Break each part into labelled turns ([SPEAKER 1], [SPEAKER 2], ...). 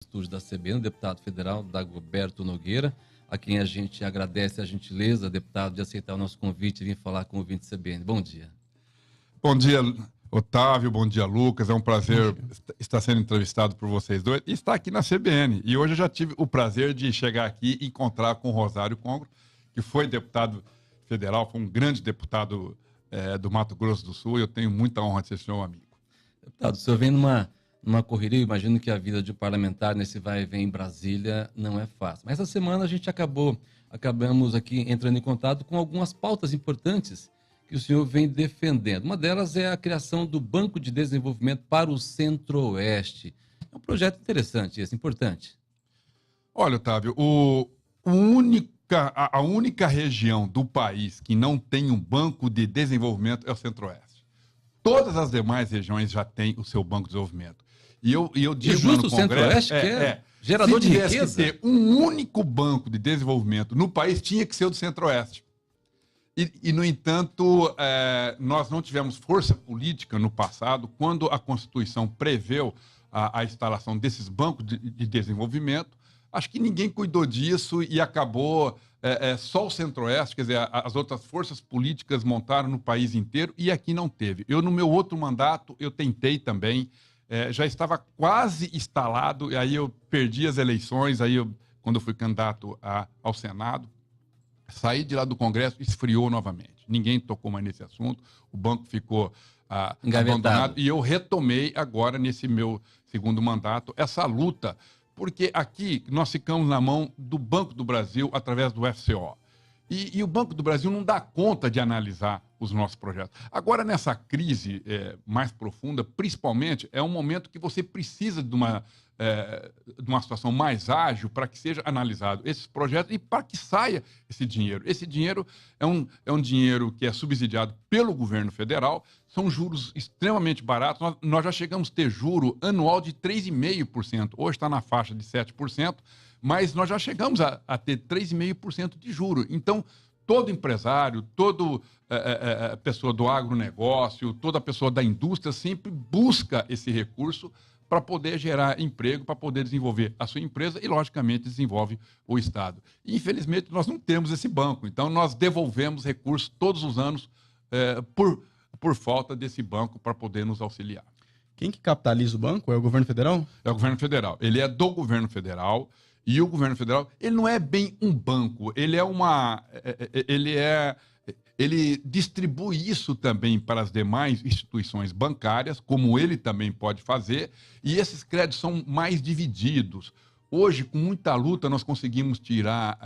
[SPEAKER 1] estúdio da CBN, o deputado federal Dagoberto Nogueira, a quem a gente agradece a gentileza, deputado, de aceitar o nosso convite e vir falar com o ouvinte CBN. Bom dia.
[SPEAKER 2] Bom dia, Otávio, bom dia, Lucas. É um prazer estar sendo entrevistado por vocês dois e estar aqui na CBN. E hoje eu já tive o prazer de chegar aqui e encontrar com o Rosário Congro, que foi deputado federal, foi um grande deputado do Mato Grosso do Sul, e eu tenho muita honra de ser seu amigo.
[SPEAKER 1] Deputado, o senhor vem numa correria, eu imagino que a vida de parlamentar nesse vai e vem em Brasília não é fácil. Mas essa semana a gente acabamos aqui entrando em contato com algumas pautas importantes que o senhor vem defendendo. Uma delas é a criação do Banco de Desenvolvimento para o Centro-Oeste. É um projeto interessante, esse, importante.
[SPEAKER 2] Olha, Otávio, a única região do país que não tem um banco de desenvolvimento é o Centro-Oeste. Todas as demais regiões já têm o seu banco de desenvolvimento. E eu digo
[SPEAKER 1] justo
[SPEAKER 2] no Congresso,
[SPEAKER 1] o Centro-Oeste, que é gerador de riqueza. Se tivesse que ter um único banco de desenvolvimento no país, tinha que ser o do Centro-Oeste. No entanto, nós não tivemos força política no passado, quando a Constituição preveu a instalação desses bancos de desenvolvimento. Acho que ninguém cuidou disso e acabou só o Centro-Oeste, quer dizer, as outras forças políticas montaram no país inteiro e aqui não teve. Eu, no meu outro mandato, eu tentei também, já estava quase instalado, e aí eu perdi as eleições, quando eu fui candidato ao Senado, saí de lá do Congresso, esfriou novamente. Ninguém tocou mais nesse assunto, o banco ficou abandonado. E eu retomei agora, nesse meu segundo mandato, essa luta, porque aqui nós ficamos na mão do Banco do Brasil através do FCO. E o Banco do Brasil não dá conta de analisar os nossos projetos. Agora, nessa crise mais profunda, principalmente, é um momento que você precisa de uma situação mais ágil para que seja analisado esses projetos e para que saia esse dinheiro. Esse dinheiro é um dinheiro que é subsidiado pelo governo federal, são juros extremamente baratos. Nós já chegamos a ter juro anual de 3,5%. Hoje está na faixa de 7%, mas nós já chegamos a ter 3,5% de juro. Então, todo empresário, toda pessoa do agronegócio, toda pessoa da indústria sempre busca esse recurso para poder gerar emprego, para poder desenvolver a sua empresa e, logicamente, desenvolve o Estado. E, infelizmente, nós não temos esse banco. Então, nós devolvemos recursos todos os anos por falta desse banco para poder nos auxiliar.
[SPEAKER 3] Quem que capitaliza o banco? É o governo federal?
[SPEAKER 2] É o governo federal. Ele é do governo federal. E o governo federal, ele não é bem um banco, ele distribui isso também para as demais instituições bancárias, como ele também pode fazer, e esses créditos são mais divididos. Hoje, com muita luta, nós conseguimos tirar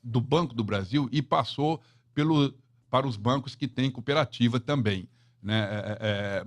[SPEAKER 2] do Banco do Brasil e passou para os bancos que têm cooperativa também, né?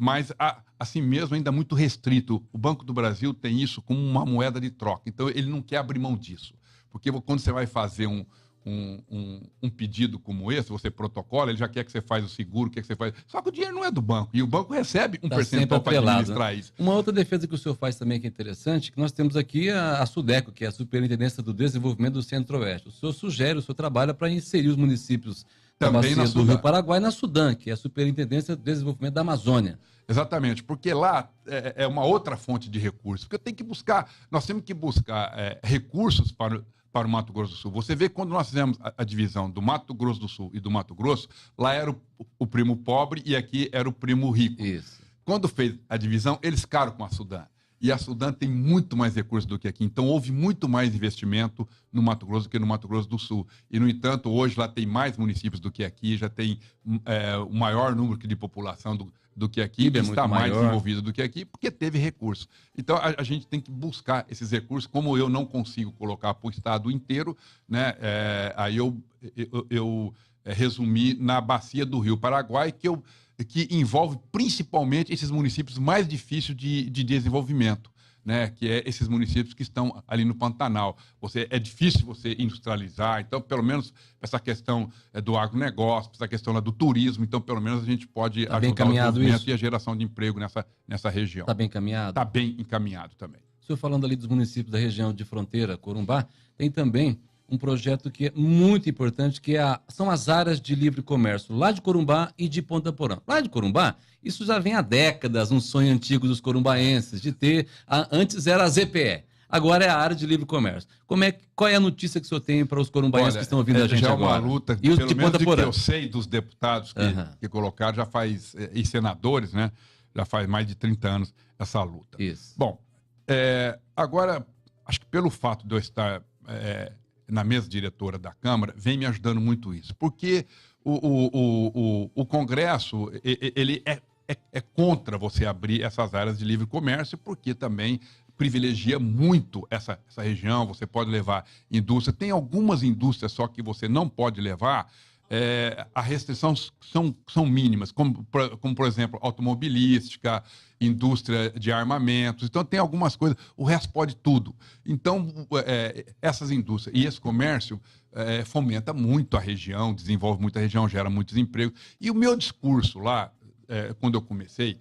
[SPEAKER 2] Mas, assim mesmo, ainda muito restrito. O Banco do Brasil tem isso como uma moeda de troca. Então, ele não quer abrir mão disso. Porque quando você vai fazer um pedido como esse, você protocola, ele já quer que você faça o seguro, quer que você faça... Só que o dinheiro não é do banco. E o banco recebe um percentual para administrar isso.
[SPEAKER 1] Uma outra defesa que o senhor faz também que é interessante, que nós temos aqui a SUDECO, que é a Superintendência do Desenvolvimento do Centro-Oeste. O senhor trabalha para inserir os municípios da bacia do Rio Paraguai na SUDAM, que é a Superintendência do Desenvolvimento da Amazônia.
[SPEAKER 2] Exatamente, porque lá é uma outra fonte de recursos. Porque nós temos que buscar recursos para o Mato Grosso do Sul. Você vê que quando nós fizemos a divisão do Mato Grosso do Sul e do Mato Grosso, lá era o primo pobre e aqui era o primo rico.
[SPEAKER 1] Isso.
[SPEAKER 2] Quando fez a divisão, eles ficaram com a SUDAM. E a SUDAM tem muito mais recursos do que aqui. Então, houve muito mais investimento no Mato Grosso do que no Mato Grosso do Sul. E, no entanto, hoje lá tem mais municípios do que aqui, já tem o maior número de população do que aqui, está mais desenvolvido do que aqui, porque teve recursos. Então, a gente tem que buscar esses recursos. Como eu não consigo colocar para o Estado inteiro, né, aí eu resumi na bacia do Rio Paraguai, que envolve principalmente esses municípios mais difíceis de desenvolvimento, né? Que é esses municípios que estão ali no Pantanal. É difícil você industrializar, então, pelo menos, essa questão do agronegócio, essa questão lá do turismo, então, pelo menos, a gente pode ajudar o desenvolvimento e a geração de emprego nessa região.
[SPEAKER 1] Está bem encaminhado?
[SPEAKER 2] Está bem encaminhado também.
[SPEAKER 1] O senhor falando ali dos municípios da região de fronteira, Corumbá, tem também um projeto que é muito importante, que são as áreas de livre comércio, lá de Corumbá e de Ponta Porã. Lá de Corumbá, isso já vem há décadas, um sonho antigo dos corumbaenses, de ter, antes era a ZPE.
[SPEAKER 4] Agora é a área de livre comércio. Qual é a notícia que o senhor tem para os corumbaenses que estão ouvindo a gente agora?
[SPEAKER 1] Já é uma luta,
[SPEAKER 4] e os
[SPEAKER 1] pelo
[SPEAKER 4] de
[SPEAKER 1] menos
[SPEAKER 4] Ponta
[SPEAKER 1] de
[SPEAKER 4] Porã?
[SPEAKER 1] que eu sei dos deputados que colocaram, já faz, e senadores, né? Já faz mais de 30 anos essa luta.
[SPEAKER 4] Isso.
[SPEAKER 1] Bom, agora, acho que pelo fato de eu estar na mesa diretora da Câmara, vem me ajudando muito isso. Porque o Congresso, ele é contra você abrir essas áreas de livre comércio, porque também privilegia muito essa região. Você pode levar indústria. Tem algumas indústrias só que você não pode levar. As restrições são mínimas, como, por exemplo, automobilística, indústria de armamentos. Então, tem algumas coisas. O resto pode tudo. Então, essas indústrias e esse comércio fomenta muito a região, desenvolve muito a região, gera muitos empregos. E o meu discurso lá, quando eu comecei,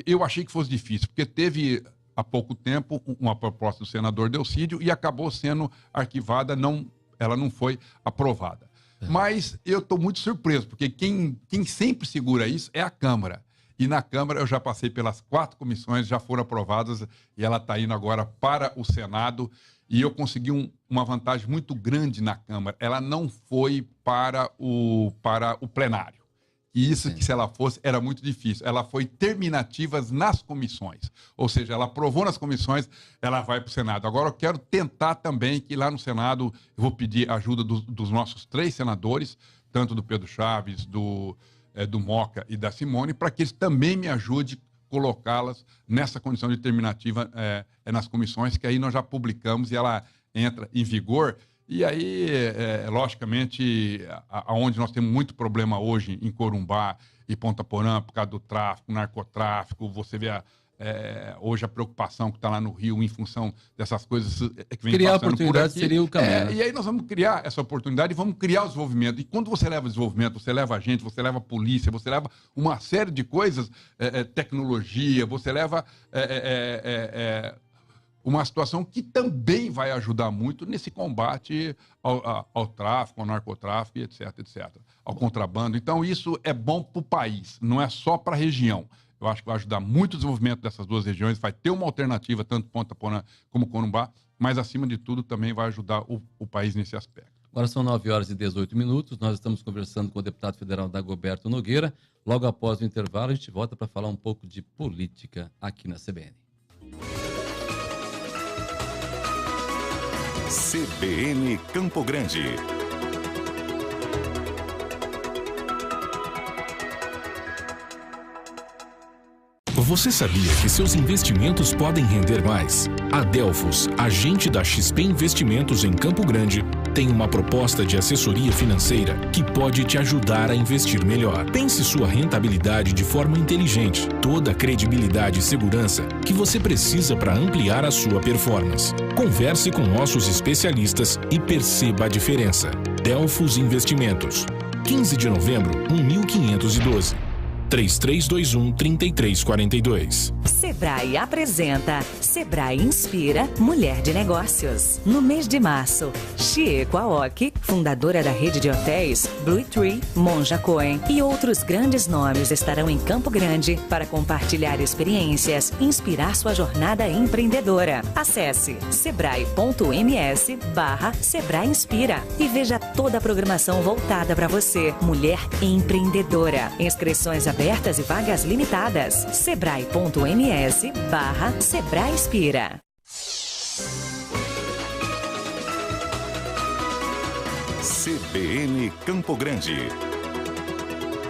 [SPEAKER 1] eu achei que fosse difícil, porque teve, há pouco tempo, uma proposta do senador Delcídio e acabou sendo arquivada, ela não foi aprovada. Mas eu estou muito surpreso, porque quem sempre segura isso é a Câmara. E na Câmara eu já passei pelas 4 comissões, já foram aprovadas, e ela está indo agora para o Senado. E eu consegui uma vantagem muito grande na Câmara. Ela não foi para o plenário. E isso, que se ela fosse, era muito difícil. Ela foi terminativas nas comissões. Ou seja, ela aprovou nas comissões, ela vai para o Senado. Agora eu quero tentar também que lá no Senado, eu vou pedir ajuda dos nossos 3 senadores, tanto do Pedro Chaves, do Moca e da Simone, para que eles também me ajudem a colocá-las nessa condição de terminativa nas comissões, que aí nós já publicamos e ela entra em vigor. E aí, logicamente, aonde nós temos muito problema hoje em Corumbá e Ponta Porã, por causa do tráfico, narcotráfico, você vê hoje a preocupação que está lá no Rio em função dessas coisas que vem
[SPEAKER 4] criar
[SPEAKER 1] passando
[SPEAKER 4] oportunidade
[SPEAKER 1] por aqui.
[SPEAKER 4] Seria o caminho.
[SPEAKER 1] E aí nós vamos criar essa oportunidade e vamos criar o desenvolvimento. E quando você leva desenvolvimento, você leva gente, você leva polícia, você leva uma série de coisas, tecnologia, você leva uma situação que também vai ajudar muito nesse combate ao tráfico, ao narcotráfico, etc, ao contrabando. Então, isso é bom para o país, não é só para a região. Eu acho que vai ajudar muito o desenvolvimento dessas 2 regiões, vai ter uma alternativa, tanto Ponta Porã como Corumbá, mas, acima de tudo, também vai ajudar o país nesse aspecto.
[SPEAKER 4] Agora são 9h18, nós estamos conversando com o deputado federal Dagoberto Nogueira. Logo após o intervalo, a gente volta para falar um pouco de política aqui na CBN.
[SPEAKER 5] CBN Campo Grande. Você sabia que seus investimentos podem render mais? A Delfos, agente da XP Investimentos em Campo Grande, tem uma proposta de assessoria financeira que pode te ajudar a investir melhor. Pense sua rentabilidade de forma inteligente, toda a credibilidade e segurança que você precisa para ampliar a sua performance. Converse com nossos especialistas e perceba a diferença. Delfos Investimentos. 15 de novembro, 1512. 3321-3342.
[SPEAKER 6] Sebrae apresenta Sebrae Inspira Mulher de Negócios. No mês de março, Chieko Aoki, fundadora da rede de hotéis Blue Tree, Monja Cohen e outros grandes nomes estarão em Campo Grande para compartilhar experiências e inspirar sua jornada empreendedora. Acesse sebrae.ms/Sebrae Inspira e veja toda a programação voltada para você, mulher empreendedora. Inscrições abertas e vagas limitadas. sebrae.ms/Sebrae Inspira.
[SPEAKER 5] CBN Campo Grande.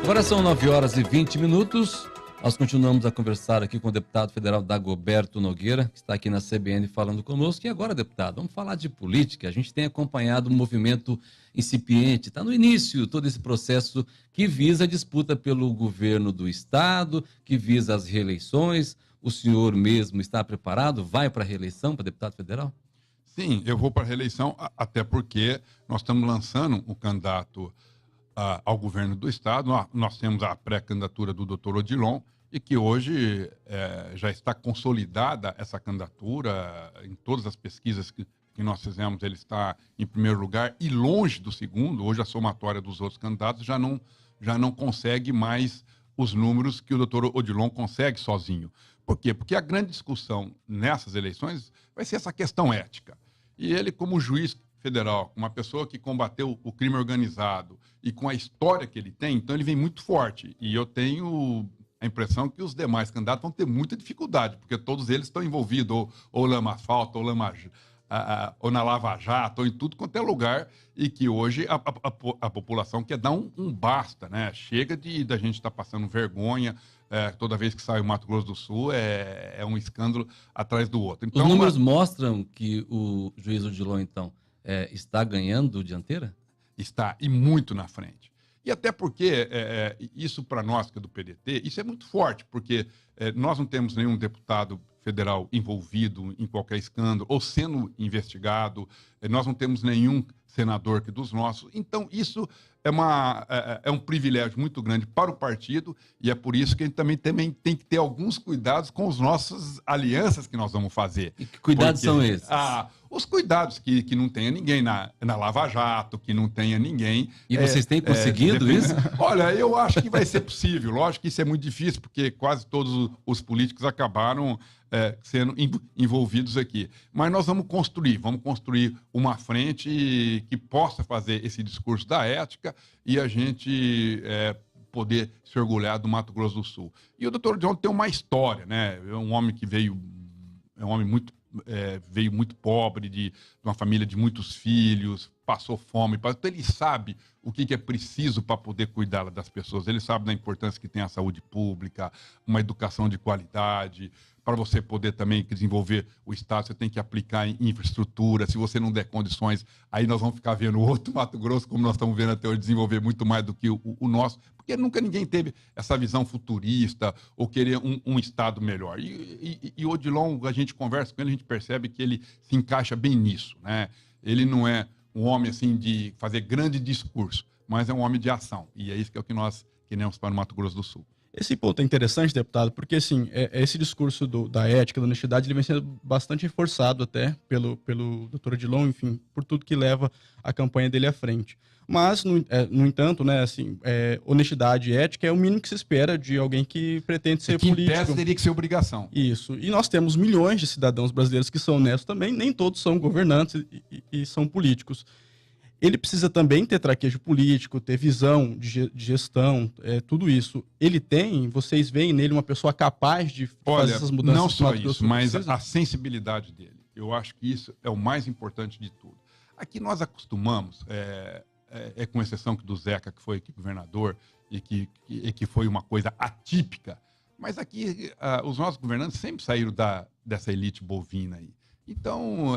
[SPEAKER 4] Agora são 9h20. Nós continuamos a conversar aqui com o deputado federal Dagoberto Nogueira, que está aqui na CBN falando conosco. E agora, deputado, vamos falar de política. A gente tem acompanhado um movimento incipiente, está no início todo esse processo que visa a disputa pelo governo do Estado, que visa as reeleições. O senhor mesmo está preparado? Vai para a reeleição para deputado federal?
[SPEAKER 1] Sim, eu vou para a reeleição, até porque nós estamos lançando um candidato ao governo do Estado. Nós temos a pré-candidatura do doutor Odilon, e que hoje já está consolidada essa candidatura. Em todas as pesquisas que nós fizemos, ele está em primeiro lugar e longe do segundo. Hoje a somatória dos outros candidatos já não consegue mais os números que o doutor Odilon consegue sozinho. Por quê? Porque a grande discussão nessas eleições vai ser essa questão ética. E ele, como juiz federal, uma pessoa que combateu o crime organizado e com a história que ele tem, então ele vem muito forte. E eu tenho a impressão que os demais candidatos vão ter muita dificuldade, porque todos eles estão envolvidos, ou Lama Asfalto, ou na Lava Jato, ou em tudo quanto é lugar, e que hoje a população quer dar um basta, né? Chega da gente estar passando vergonha, toda vez que sai o Mato Grosso do Sul, é um escândalo atrás do outro. Então,
[SPEAKER 4] os números mostram que o juiz Odilon, então, está ganhando dianteira?
[SPEAKER 1] Está, e muito na frente. E até porque isso para nós que é do PDT, isso é muito forte, porque nós não temos nenhum deputado federal envolvido em qualquer escândalo ou sendo investigado, nós não temos nenhum senador que dos nossos. Então, isso é um privilégio muito grande para o partido e é por isso que a gente também tem que ter alguns cuidados com as nossas alianças que nós vamos fazer.
[SPEAKER 4] E que cuidados são esses?
[SPEAKER 1] Os cuidados que não tenha ninguém na Lava Jato, que não tenha ninguém...
[SPEAKER 4] E vocês têm conseguido isso?
[SPEAKER 1] Olha, eu acho que vai ser possível. Lógico que isso é muito difícil, porque quase todos os políticos acabaram sendo envolvidos aqui. Mas nós vamos construir uma frente que possa fazer esse discurso da ética e a gente poder se orgulhar do Mato Grosso do Sul. E o doutor John tem uma história, né? É um homem que veio muito pobre, de uma família de muitos filhos, passou fome. Então, ele sabe o que é preciso para poder cuidar das pessoas. Ele sabe da importância que tem a saúde pública, uma educação de qualidade. Para você poder também desenvolver o Estado, você tem que aplicar em infraestrutura. Se você não der condições, aí nós vamos ficar vendo outro Mato Grosso, como nós estamos vendo até hoje, desenvolver muito mais do que o nosso, porque nunca ninguém teve essa visão futurista ou querer um Estado melhor. E o Odilon, a gente conversa com ele, a gente percebe que ele se encaixa bem nisso, né? Ele não é um homem assim de fazer grande discurso, mas é um homem de ação. E é isso que é o que nós queremos para o Mato Grosso do Sul.
[SPEAKER 3] Esse ponto é interessante, deputado, porque assim, esse discurso da ética, da honestidade, ele vem sendo bastante reforçado até pelo Dr. Odilon, enfim, por tudo que leva a campanha dele à frente. Mas, no entanto, né, assim, honestidade e ética é o mínimo que se espera de alguém que pretende ser político.
[SPEAKER 1] Em tese teria que ser obrigação.
[SPEAKER 3] Isso. E nós temos milhões de cidadãos brasileiros que são honestos também, nem todos são governantes e são políticos. Ele precisa também ter traquejo político, ter visão de gestão, tudo isso. Ele tem, vocês veem nele uma pessoa capaz de fazer essas mudanças?
[SPEAKER 1] Não só isso, mas a sensibilidade dele. Eu acho que isso é o mais importante de tudo. Aqui nós acostumamos, com exceção do Zeca, que foi aqui governador, e que foi uma coisa atípica, mas aqui os nossos governantes sempre saíram dessa elite bovina aí. Então,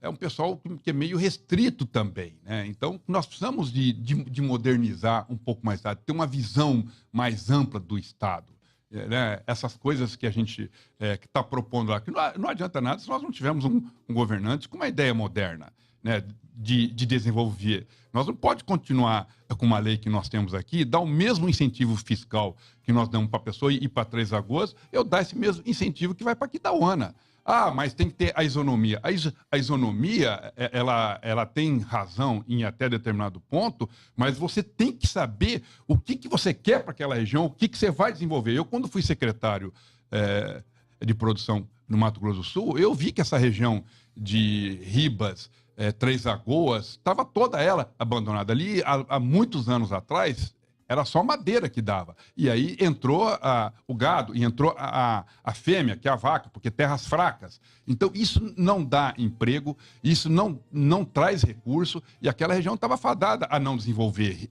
[SPEAKER 1] é um pessoal que é meio restrito também, né? Então, nós precisamos de modernizar um pouco mais tarde, ter uma visão mais ampla do Estado. Né? Essas coisas que a gente está propondo lá, que não adianta nada se nós não tivermos um governante com uma ideia moderna, né? de desenvolver. Nós não podemos continuar com uma lei que nós temos aqui, dar o mesmo incentivo fiscal que nós damos para a pessoa ir para Três Lagoas, eu dar esse mesmo incentivo que vai para Aquidauana. Mas tem que ter a isonomia. A isonomia, ela tem razão em até determinado ponto, mas você tem que saber o que você quer para aquela região, o que você vai desenvolver. Eu, quando fui secretário de produção no Mato Grosso do Sul, eu vi que essa região de Ribas, Três Lagoas, estava toda ela abandonada. Ali, há muitos anos atrás, era só madeira que dava. E aí entrou o gado e entrou a fêmea, que é a vaca, porque terras fracas. Então, isso não dá emprego, isso não traz recurso, e aquela região estava fadada a não desenvolver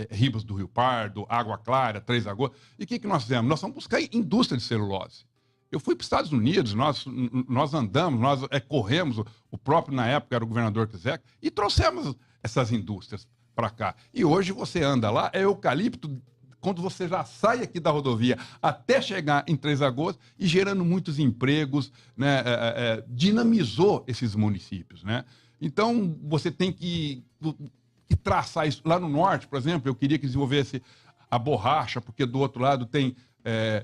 [SPEAKER 1] Ribas do Rio Pardo, Água Clara, Três Lagoas. E o que nós fizemos? Nós fomos buscar indústria de celulose. Eu fui para os Estados Unidos, nós andamos, nós corremos, o próprio, na época, era o governador Zeca, e trouxemos essas indústrias para cá. E hoje você anda lá, é eucalipto, quando você já sai aqui da rodovia até chegar em Três Lagoas e gerando muitos empregos, né? Dinamizou esses municípios, né? Então, você tem que traçar isso. Lá no norte, por exemplo, eu queria que desenvolvesse a borracha, porque do outro lado tem,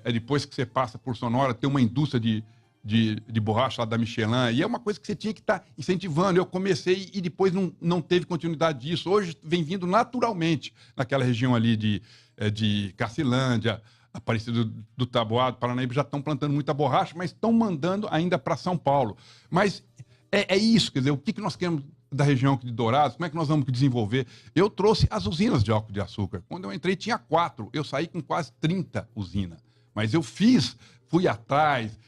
[SPEAKER 1] depois que você passa por Sonora, tem uma indústria de borracha lá da Michelin, e é uma coisa que você tinha que estar incentivando. Eu comecei e depois não teve continuidade disso. Hoje vem vindo naturalmente naquela região ali de Cacilândia, Aparecida do Taboado, Paranaíba, já estão plantando muita borracha, mas estão mandando ainda para São Paulo. Mas é isso, quer dizer, o que nós queremos da região aqui de Dourados, como é que nós vamos desenvolver? Eu trouxe as usinas de álcool de açúcar. Quando eu entrei tinha 4, eu saí com quase 30 usinas. Mas eu fui atrás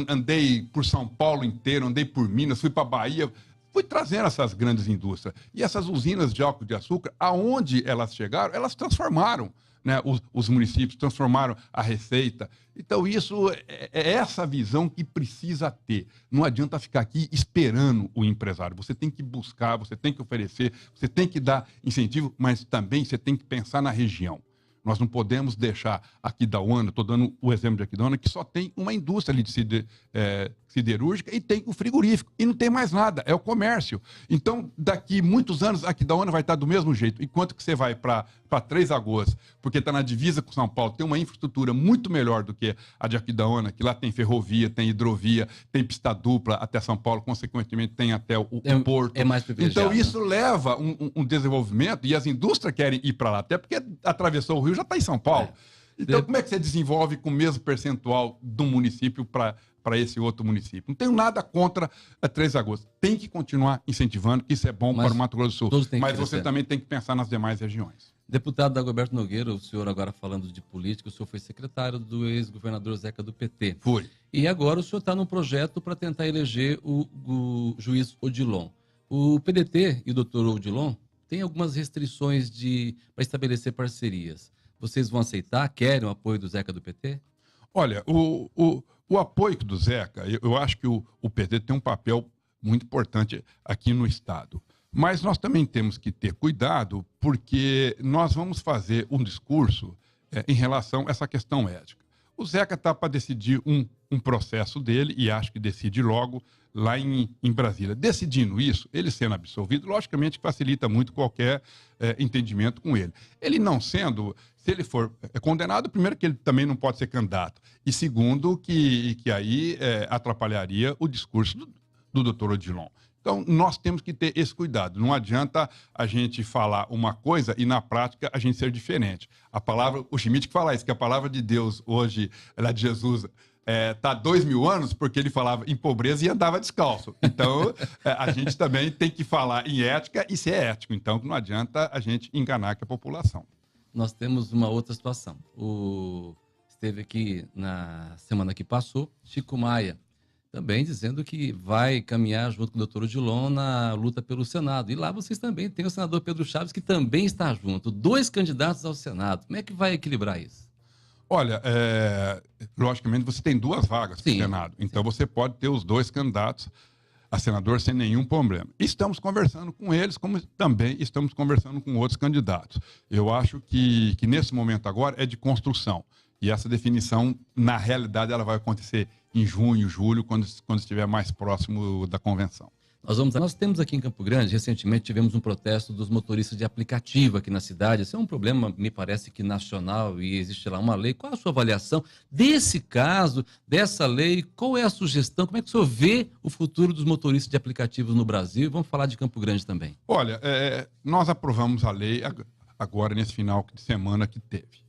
[SPEAKER 1] andei por São Paulo inteiro, andei por Minas, fui para Bahia, fui trazendo essas grandes indústrias. E essas usinas de álcool de açúcar, aonde elas chegaram, elas transformaram, né, os municípios, transformaram a receita. Então, isso é essa visão que precisa ter. Não adianta ficar aqui esperando o empresário. Você tem que buscar, você tem que oferecer, você tem que dar incentivo, mas também você tem que pensar na região. Nós não podemos deixar Aquidauana, estou dando o exemplo de Aquidauana, que só tem uma indústria ali de siderúrgica e tem o frigorífico. E não tem mais nada, é o comércio. Então, daqui muitos anos, Aquidauana vai estar do mesmo jeito. Enquanto que você vai para Três Lagoas, porque está na divisa com São Paulo, tem uma infraestrutura muito melhor do que a de Aquidauana, que lá tem ferrovia, tem hidrovia, tem pista dupla até São Paulo, consequentemente tem até o porto.
[SPEAKER 4] É mais privilegiado.
[SPEAKER 1] Então, isso leva um desenvolvimento e as indústrias querem ir para lá, até porque atravessou o Rio, já está em São Paulo. Então, como é que você desenvolve com o mesmo percentual de um município para esse outro município? Não tenho nada contra a Três Lagoas. Tem que continuar incentivando, que isso é bom para o Mato Grosso do Sul. Mas você também tem que pensar nas demais regiões.
[SPEAKER 4] Deputado Dagoberto Nogueira, o senhor agora falando de política, o senhor foi secretário do ex-governador Zeca do PT.
[SPEAKER 1] Foi.
[SPEAKER 4] E agora o senhor está num projeto para tentar eleger o juiz Odilon. O PDT e o doutor Odilon têm algumas restrições para estabelecer parcerias. Vocês vão aceitar? Querem o apoio do Zeca do PT?
[SPEAKER 1] Olha, o apoio do Zeca, eu acho que o PT tem um papel muito importante aqui no Estado. Mas nós também temos que ter cuidado, porque nós vamos fazer um discurso em relação a essa questão ética. O Zeca está para decidir um processo dele, e acho que decide logo lá em Brasília. Decidindo isso, ele sendo absolvido, logicamente facilita muito qualquer entendimento com ele. Ele não sendo, se ele for condenado, primeiro que ele também não pode ser candidato, e segundo que aí atrapalharia o discurso do doutor Odilon. Então, nós temos que ter esse cuidado. Não adianta a gente falar uma coisa e, na prática, a gente ser diferente. A palavra, o Schmidt que fala isso, que a palavra de Deus hoje, ela de Jesus, está há 2000 anos, porque ele falava em pobreza e andava descalço. Então, a gente também tem que falar em ética e ser ético. Então, não adianta a gente enganar a população.
[SPEAKER 4] Nós temos uma outra situação. Esteve aqui na semana que passou, Chico Maia, também dizendo que vai caminhar junto com o doutor Odilon na luta pelo Senado. E lá vocês também têm o senador Pedro Chaves, que também está junto. 2 candidatos ao Senado. Como é que vai equilibrar isso?
[SPEAKER 1] Olha, logicamente você tem 2 vagas para o Senado. Então você pode ter os 2 candidatos a senador sem nenhum problema. Estamos conversando com eles, como também estamos conversando com outros candidatos. Eu acho que nesse momento agora é de construção. E essa definição, na realidade, ela vai acontecer em junho, julho, quando estiver mais próximo da convenção.
[SPEAKER 4] Nós temos aqui em Campo Grande, recentemente tivemos um protesto dos motoristas de aplicativo aqui na cidade. Esse é um problema, me parece que nacional, e existe lá uma lei. Qual a sua avaliação desse caso, dessa lei? Qual é a sugestão? Como é que o senhor vê o futuro dos motoristas de aplicativos no Brasil? Vamos falar de Campo Grande também.
[SPEAKER 1] Olha, nós aprovamos a lei agora nesse final de semana que teve.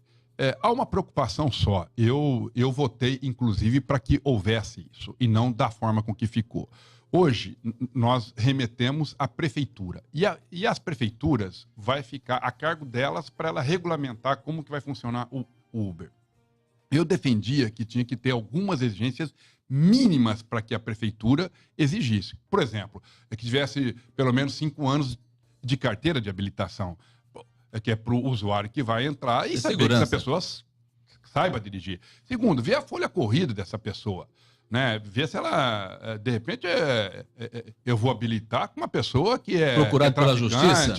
[SPEAKER 1] Há uma preocupação só. Eu votei, inclusive, para que houvesse isso, e não da forma com que ficou. Hoje, nós remetemos à prefeitura. E as prefeituras vai ficar a cargo delas para ela regulamentar como que vai funcionar o Uber. Eu defendia que tinha que ter algumas exigências mínimas para que a prefeitura exigisse. Por exemplo, que tivesse pelo menos 5 anos de carteira de habilitação, que é para o usuário que vai entrar e saber que essa pessoa saiba dirigir. Segundo, ver a folha corrida dessa pessoa. Né? Ver se ela, de repente, eu vou habilitar com uma pessoa que é
[SPEAKER 4] procurado pela justiça,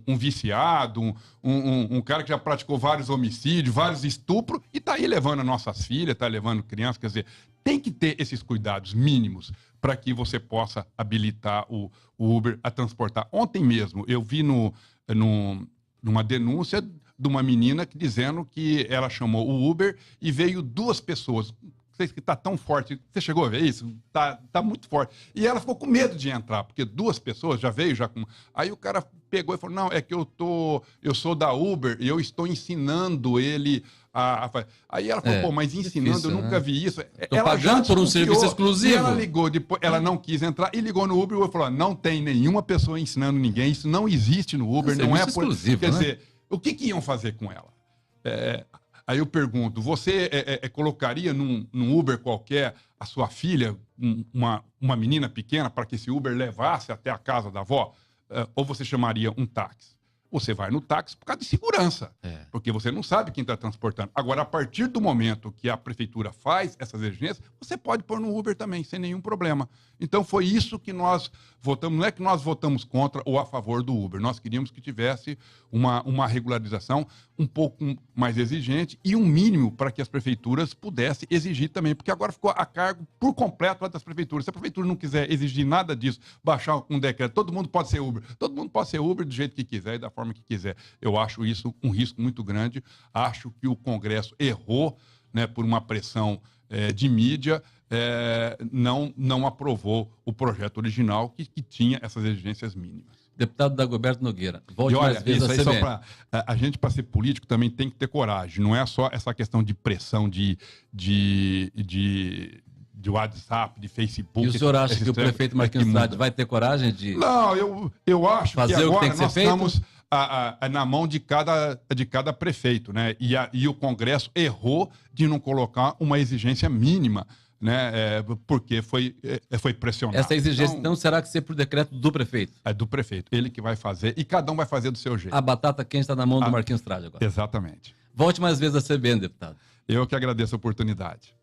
[SPEAKER 1] um viciado, um cara que já praticou vários homicídios, vários estupros, e está aí levando nossas filhas, está levando crianças. Quer dizer, tem que ter esses cuidados mínimos para que você possa habilitar o Uber a transportar. Ontem mesmo, eu vi numa denúncia de uma menina dizendo que ela chamou o Uber e veio 2 pessoas. vocês que está tão forte. Você chegou a ver isso? Tá muito forte. E ela ficou com medo de entrar, porque 2 pessoas já veio já com... Aí o cara pegou e falou, não, é que eu sou da Uber e eu estou ensinando ele a... Aí ela falou, pô, mas ensinando,
[SPEAKER 4] difícil,
[SPEAKER 1] eu nunca vi isso.
[SPEAKER 4] Tô pagando por um serviço exclusivo.
[SPEAKER 1] E ela ligou, depois, ela não quis entrar e ligou no Uber e falou, não tem nenhuma pessoa ensinando ninguém, isso não existe no Uber, não é por...
[SPEAKER 4] exclusivo,
[SPEAKER 1] Quer
[SPEAKER 4] né?
[SPEAKER 1] dizer, o que iam fazer com ela? Aí eu pergunto, você colocaria num Uber qualquer a sua filha, uma menina pequena, para que esse Uber levasse até a casa da avó? Ou você chamaria um táxi? Você vai no táxi por causa de segurança, porque você não sabe quem está transportando. Agora, a partir do momento que a prefeitura faz essas exigências, você pode pôr no Uber também, sem nenhum problema. Então, foi isso que nós votamos. Não é que nós votamos contra ou a favor do Uber. Nós queríamos que tivesse uma regularização um pouco mais exigente e um mínimo para que as prefeituras pudessem exigir também, porque agora ficou a cargo por completo das prefeituras. Se a prefeitura não quiser exigir nada disso, baixar um decreto, todo mundo pode ser Uber. Todo mundo pode ser Uber do jeito que quiser e da forma que quiser. Eu acho isso um risco muito grande. Acho que o Congresso errou, né, por uma pressão de mídia, não aprovou o projeto original que tinha essas exigências mínimas.
[SPEAKER 4] Deputado Dagoberto Nogueira, volte mais vezes
[SPEAKER 1] isso
[SPEAKER 4] à
[SPEAKER 1] aí
[SPEAKER 4] CBN.
[SPEAKER 1] só para a gente, para ser político, também tem que ter coragem. Não é só essa questão de pressão de WhatsApp, de Facebook.
[SPEAKER 4] E o senhor acha que o prefeito Marquinhos Trade vai ter coragem de...
[SPEAKER 1] Não, eu acho
[SPEAKER 4] fazer
[SPEAKER 1] que agora
[SPEAKER 4] o que tem que
[SPEAKER 1] nós
[SPEAKER 4] ser feito?
[SPEAKER 1] estamos na mão de cada prefeito, né? E o Congresso errou de não colocar uma exigência mínima, né? Porque foi pressionado.
[SPEAKER 4] Essa exigência, então, será que ser por decreto do prefeito?
[SPEAKER 1] É do prefeito. Ele que vai fazer, e cada um vai fazer do seu jeito.
[SPEAKER 4] A batata quente está na mão do Marquinhos Trade agora.
[SPEAKER 1] Exatamente.
[SPEAKER 4] Volte mais vezes à CBN, deputado.
[SPEAKER 1] Eu que agradeço a oportunidade.